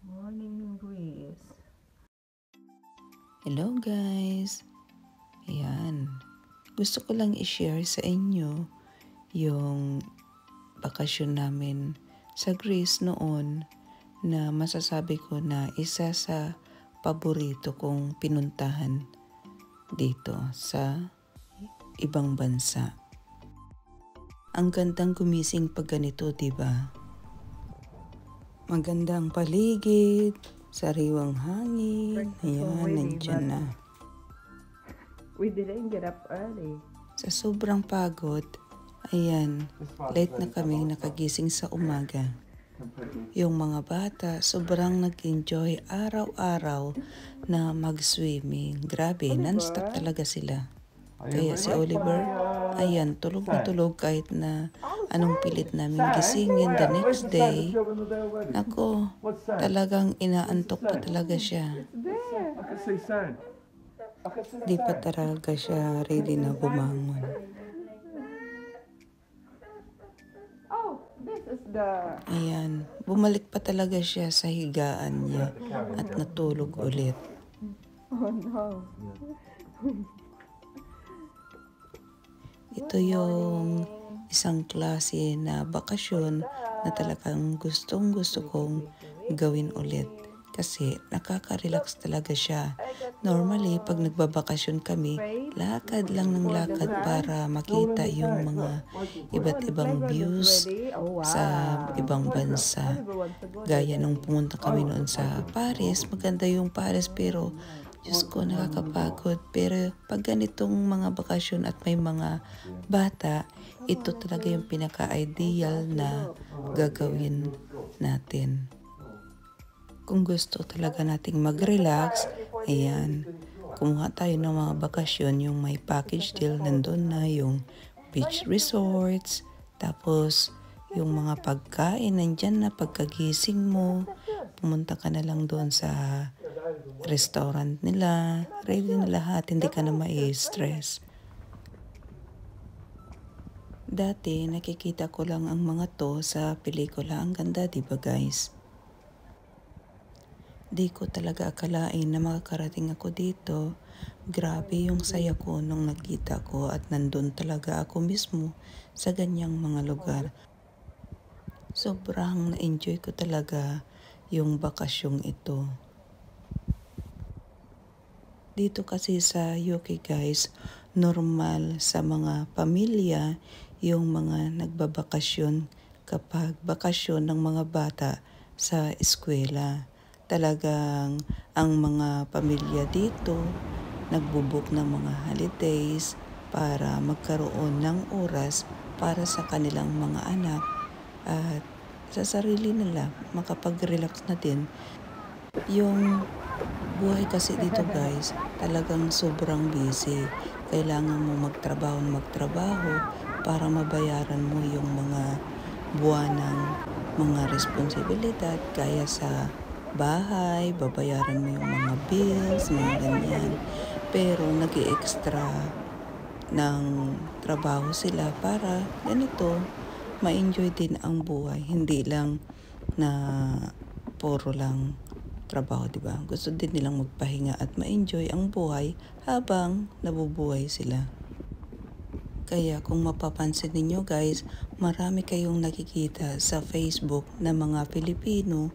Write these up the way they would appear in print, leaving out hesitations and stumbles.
Morning breeze. Hello guys! Ayan. Gusto ko lang i-share sa inyo yung bakasyon namin sa Greece noon na masasabi ko na isa sa paborito kong pinuntahan dito sa ibang bansa. Ang gandang gumising pag ganito, diba? Magandang paligid, sariwang hangin. Ayan, nandiyan na. We didn't get up early. Sa sobrang pagod, ayan, late na kami nakagising sa umaga. Yung mga bata, sobrang nag-enjoy araw-araw na mag-swimming. Grabe, non-stop talaga sila. Kaya si Oliver, ayan, tulog na tulog kahit na anong pilit namin gisingin the next day. Ako, talagang inaantok pa talaga siya. Di pa talaga siya ready na bumangon. Oh, this is the... Ayan, bumalik pa talaga siya sa higaan niya at natulog ulit. Oh no. Ito yung isang klase na bakasyon na talagang gustong gusto kong gawin ulit. Kasi nakaka-relax talaga siya. Normally, pag nagbabakasyon kami, lakad lang ng lakad para makita yung mga iba't ibang views sa ibang bansa. Gaya nung pumunta kami noon sa Paris, maganda yung Paris pero Diyos ko, nakakapagod. Pero pag ganitong mga bakasyon at may mga bata, ito talaga yung pinaka-ideal na gagawin natin. Kung gusto talaga nating mag-relax, ayan, kumuha tayo ng mga bakasyon, yung may package deal, nandun na yung beach resorts, tapos yung mga pagkain, nandyan na pagkagising mo, pumunta ka na lang doon sa restaurant nila, ready na lahat, hindi ka na mai-stress. Dati, nakikita ko lang ang mga to sa pelikula. Ang ganda, diba guys? Di ko talaga akalain na makakarating ako dito. Grabe yung saya ko nung nakita ko at nandun talaga ako mismo sa ganyang mga lugar. Sobrang na-enjoy ko talaga yung bakasyong ito. Dito kasi sa UK guys, normal sa mga pamilya yung mga nagbabakasyon kapag bakasyon ng mga bata sa eskwela. Talagang ang mga pamilya dito nagbubuk ng mga holidays para magkaroon ng oras para sa kanilang mga anak at sa sarili nila makapag-relax na din. Yung buhay kasi dito guys, talagang sobrang busy. Kailangan mo magtrabaho para mabayaran mo yung mga buwanang mga responsibilidad gaya sa bahay, babayaran mo yung mga bills, mga ganyan. Pero nag-i-extra ng trabaho sila para ganito, ma-enjoy din ang buhay. Hindi lang na puro lang trabaho, diba? Gusto din nilang magpahinga at ma-enjoy ang buhay habang nabubuhay sila. Kaya kung mapapansin ninyo guys, marami kayong nakikita sa Facebook na mga Pilipino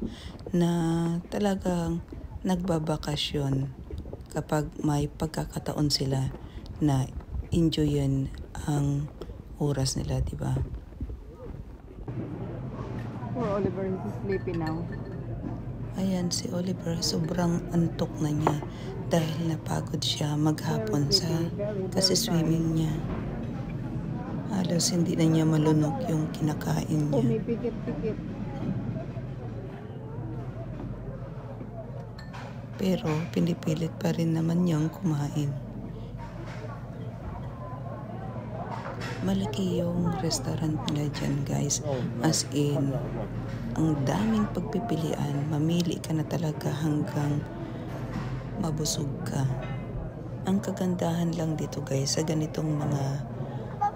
na talagang nagbabakasyon kapag may pagkakataon sila na enjoyin ang oras nila, diba? Poor Oliver is sleepy now. Ayan, si Oliver, sobrang antok na niya dahil napagod siya maghapon sa kasi swimming niya. Halos hindi na niya malunok yung kinakain niya. Pumipikit-pikit. Pero pinipilit pa rin naman niyang kumain. Malaki yung restaurant nila dyan guys. As in, ang daming pagpipilian. Mamili ka na talaga hanggang mabusog ka. Ang kagandahan lang dito guys sa ganitong mga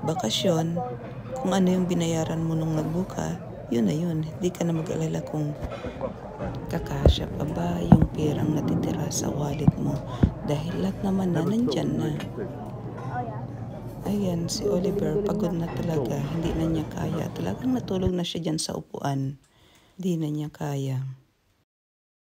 bakasyon, kung ano yung binayaran mo nung nagbuka, yun na yun. Di ka na mag-alala kung kakasya pa ba yung perang natitira sa wallet mo. Dahil lahat naman na nandyan na. Ayan, si Oliver, pagod na talaga. Hindi na niya kaya. Talagang natulog na siya dyan sa upuan. Hindi na niya kaya.